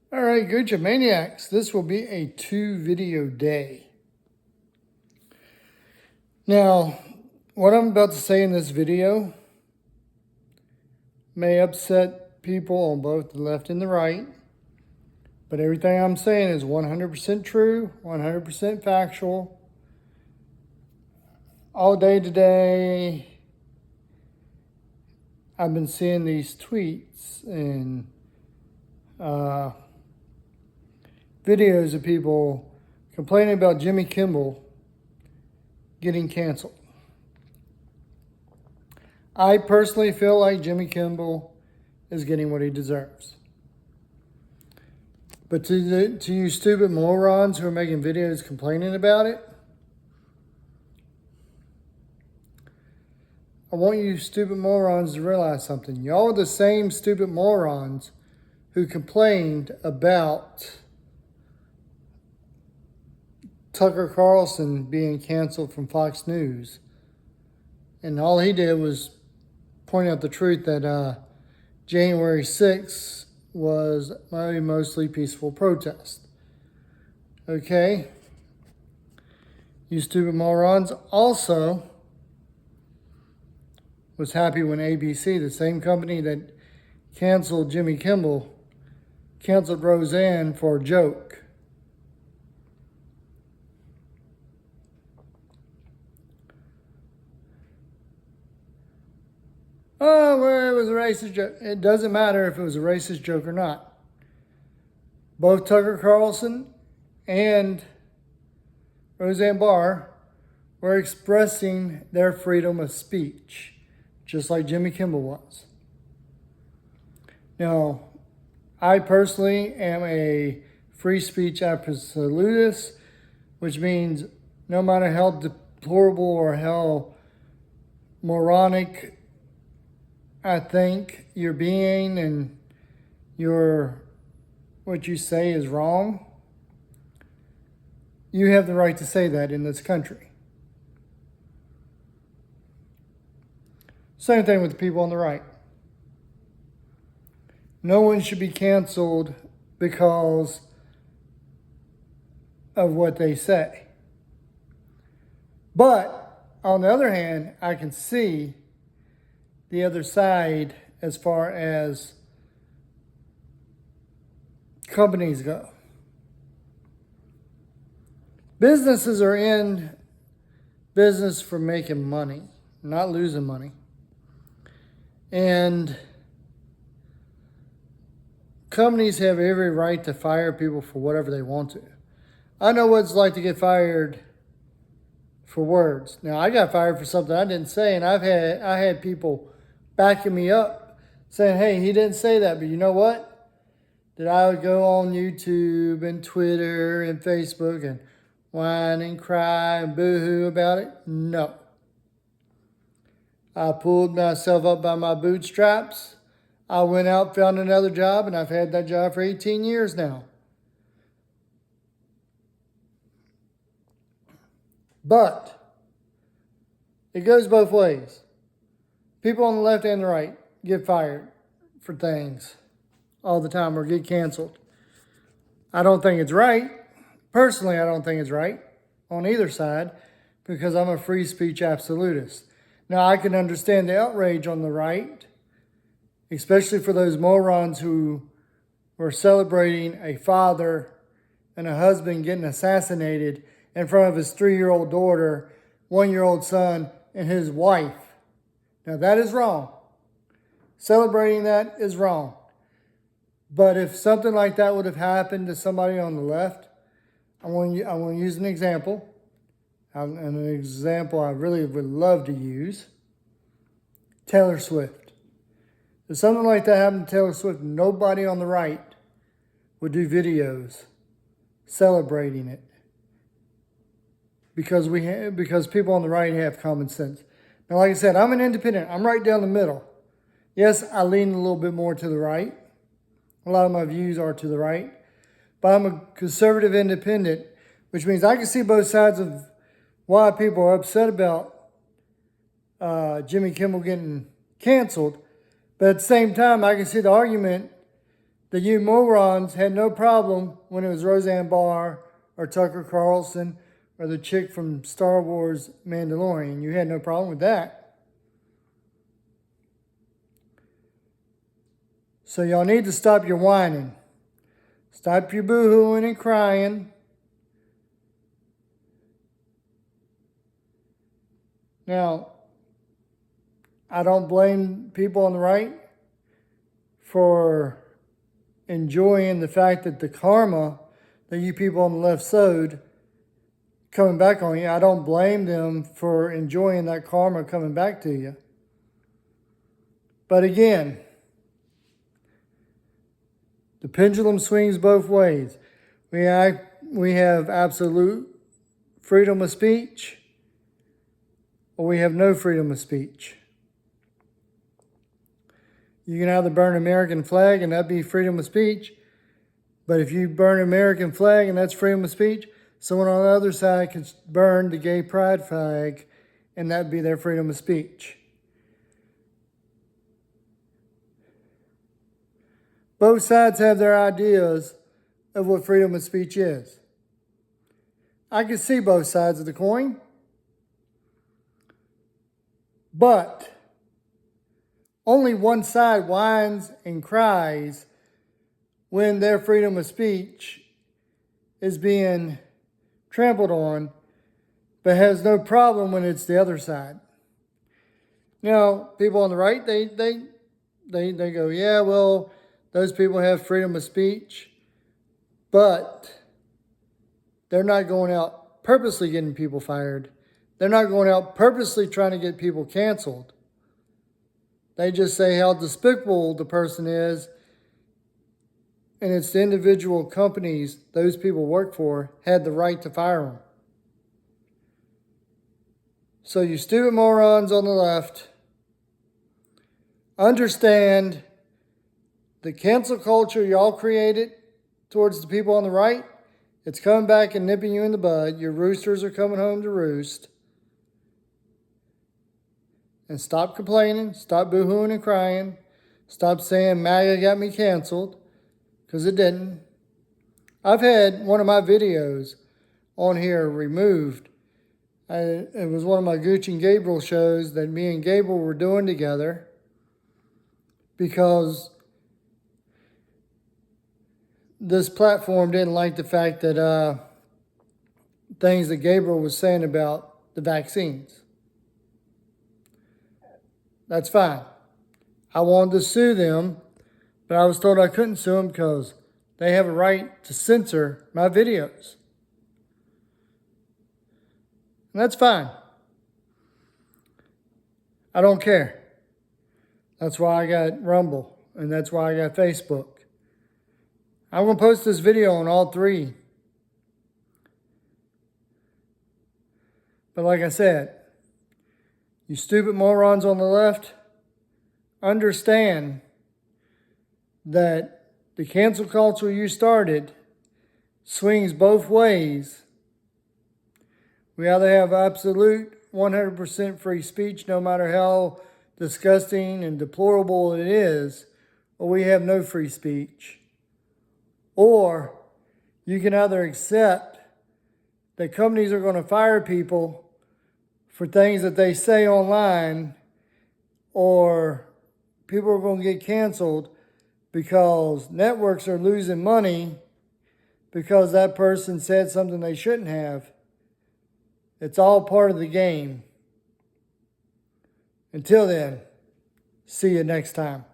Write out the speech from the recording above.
All right, Gooch Maniacs, this will be a 2-video day. Now, what I'm about to say in this video may upset people on both the left and the right, but everything I'm saying is 100% true, 100% factual. All day today, I've been seeing these tweets and videos of people complaining about Jimmy Kimmel getting canceled. I personally feel like Jimmy Kimmel is getting what he deserves. But to you stupid morons who are making videos complaining about it, I want you stupid morons to realize something. Y'all are the same stupid morons who complained about Tucker Carlson being canceled from Fox News. And all he did was point out the truth that January 6th was a mostly peaceful protest. Okay? You stupid morons also was happy when ABC, the same company that canceled Jimmy Kimmel, canceled Roseanne for a joke. Oh, well, it was a racist joke. It doesn't matter if it was a racist joke or not. Both Tucker Carlson and Roseanne Barr were expressing their freedom of speech, just like Jimmy Kimmel was. Now, I personally am a free speech absolutist, which means no matter how deplorable or how moronic I think your being and what you say is wrong, you have the right to say that in this country. Same thing with the people on the right. No one should be canceled because of what they say. But on the other hand, I can see the other side as far as companies go. Businesses are in business for making money, not losing money. And companies have every right to fire people for whatever they want to. I know what it's like to get fired for words. Now, I got fired for something I didn't say, and I had people backing me up saying, hey, he didn't say that, but you know what? Did I go on YouTube and Twitter and Facebook and whine and cry and boo-hoo about it? No. I pulled myself up by my bootstraps. I went out, found another job, and I've had that job for 18 years now. But it goes both ways. People on the left and the right get fired for things all the time or get canceled. I don't think it's right. Personally, I don't think it's right on either side because I'm a free speech absolutist. Now, I can understand the outrage on the right, especially for those morons who were celebrating a father and a husband getting assassinated in front of his 3-year-old daughter, 1-year-old son, and his wife. Now, that is wrong. Celebrating that is wrong. But if something like that would have happened to somebody on the left, I want to use an example. And an example I really would love to use. Taylor Swift. If something like that happened to Taylor Swift, nobody on the right would do videos celebrating it. Because people on the right have common sense. Now, like I said, I'm an independent. I'm right down the middle. Yes, I lean a little bit more to the right. A lot of my views are to the right. But I'm a conservative independent, which means I can see both sides of why people are upset about Jimmy Kimmel getting canceled. But at the same time, I can see the argument The you morons had no problem when it was Roseanne Barr or Tucker Carlson or the chick from Star Wars Mandalorian. You had no problem with that. So y'all need to stop your whining. Stop your boo-hooing and crying. Now, I don't blame people on the right for enjoying the fact that the karma that you people on the left sowed coming back on you. I don't blame them for enjoying that karma coming back to you. But again, the pendulum swings both ways. We have absolute freedom of speech, or we have no freedom of speech. You can either burn an American flag and that'd be freedom of speech. But if you burn an American flag and that's freedom of speech, someone on the other side can burn the gay pride flag and that'd be their freedom of speech. Both sides have their ideas of what freedom of speech is. I can see both sides of the coin. But only one side whines and cries when their freedom of speech is being trampled on, but has no problem when it's the other side. You know, people on the right, they go, yeah, well, those people have freedom of speech, but they're not going out purposely getting people fired. They're not going out purposely trying to get people canceled. They just say how despicable the person is, and it's the individual companies those people work for had the right to fire them. So you stupid morons on the left, understand the cancel culture y'all created towards the people on the right. It's coming back and nipping you in the bud. Your roosters are coming home to roost. And stop complaining, stop boo-hooing and crying, stop saying MAGA got me canceled, because it didn't. I've had one of my videos on here removed. It was one of my Gooch and Gabriel shows that me and Gabriel were doing together because this platform didn't like the fact that things that Gabriel was saying about the vaccines. That's fine. I wanted to sue them, but I was told I couldn't sue them because they have a right to censor my videos. And that's fine. I don't care. That's why I got Rumble, and that's why I got Facebook. I'm going to post this video on all three. But like I said, you stupid morons on the left, understand that the cancel culture you started swings both ways. We either have absolute 100% free speech, no matter how disgusting and deplorable it is, or we have no free speech. Or you can either accept that companies are going to fire people for things that they say online, or people are going to get canceled because networks are losing money because that person said something they shouldn't have. It's all part of the game. Until then, see you next time.